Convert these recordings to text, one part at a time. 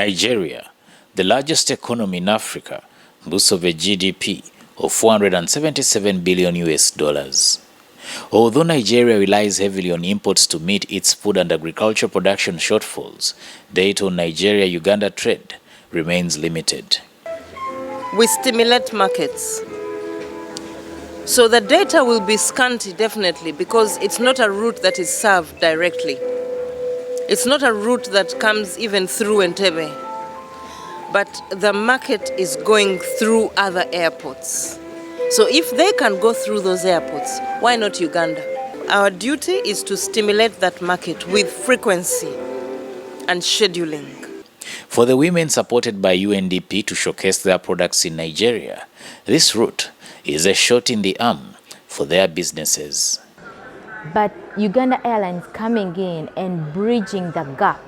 Nigeria, the largest economy in Africa, boasts of a GDP of 477 billion US dollars. Although Nigeria relies heavily on imports to meet its food and agriculture production shortfalls, data on Nigeria-Uganda trade remains limited. We stimulate markets. So the data will be scanty, definitely, because it's not a route that is served directly. It's not a route that comes even through Entebbe, but the market is going through other airports. So if they can go through those airports, why not Uganda? Our duty is to stimulate that market with frequency and scheduling. For the women supported by UNDP to showcase their products in Nigeria, this route is a shot in the arm for their businesses. But Uganda Airlines coming in and bridging the gap,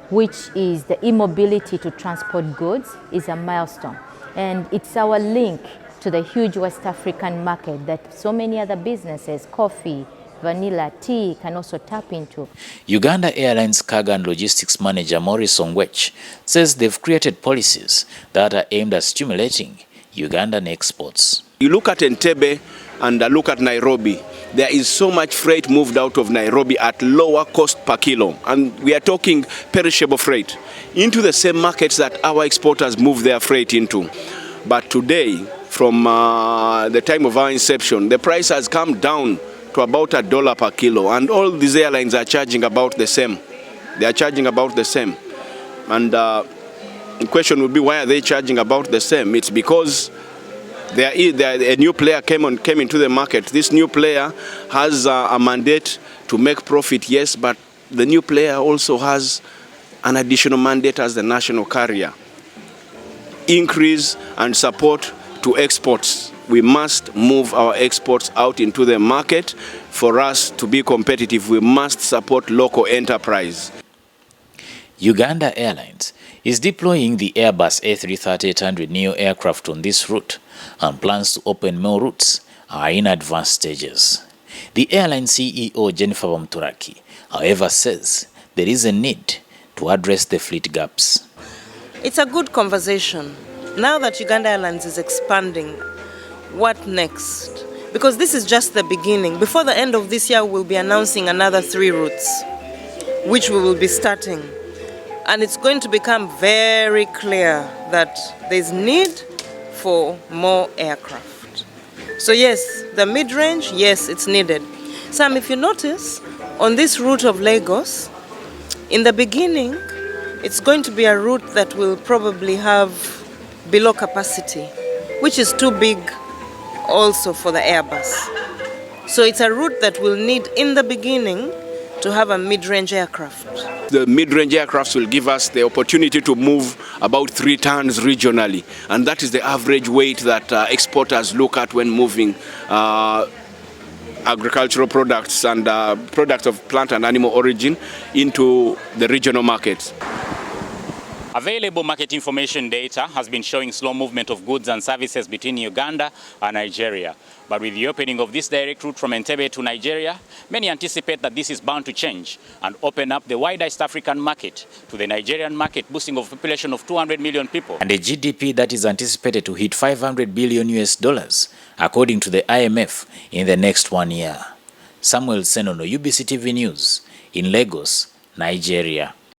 which is the immobility to transport goods, is a milestone. And it's our link to the huge West African market that so many other businesses, coffee, vanilla, tea, can also tap into. Uganda Airlines Cargo and Logistics Manager Maurice Ongwech says they've created policies that are aimed at stimulating Ugandan exports. You look at Entebbe and look at Nairobi. There is so much freight moved out of Nairobi at lower cost per kilo, and we are talking perishable freight, into the same markets that our exporters move their freight into. But today, from the time of our inception, the price has come down to about $1 per kilo, and all these airlines are charging about the same. They are charging about the same. And the question would be, why are they charging about the same? It's because a new player came into the market. This new player has a mandate to make profit, yes, but the new player also has an additional mandate as the national carrier. Increase and support to exports. We must move our exports out into the market. For us to be competitive, we must support local enterprise. Uganda Airlines is deploying the Airbus A330-800 neo aircraft on this route, and plans to open more routes are in advanced stages. The airline CEO Jennifer Bamturaki, however, says there is a need to address the fleet gaps. It's a good conversation. Now that Uganda Airlines is expanding, what next? Because this is just the beginning. Before the end of this year, we'll be announcing another 3 routes, which we will be starting. And it's going to become very clear that there's need for more aircraft. So yes, the mid-range, yes, it's needed. Sam, if you notice, on this route of Lagos, in the beginning, it's going to be a route that will probably have below capacity, which is too big also for the Airbus. So it's a route that will need, in the beginning, to have a mid-range aircraft. The mid-range aircrafts will give us the opportunity to move about 3 tons regionally, and that is the average weight that exporters look at when moving agricultural products and products of plant and animal origin into the regional markets. Available market information data has been showing slow movement of goods and services between Uganda and Nigeria. But with the opening of this direct route from Entebbe to Nigeria, many anticipate that this is bound to change and open up the wide East African market to the Nigerian market, boosting of a population of 200 million people. And a GDP that is anticipated to hit 500 billion US dollars, according to the IMF, in the next 1 year. Ssenono, UBC TV News, in Lagos, Nigeria.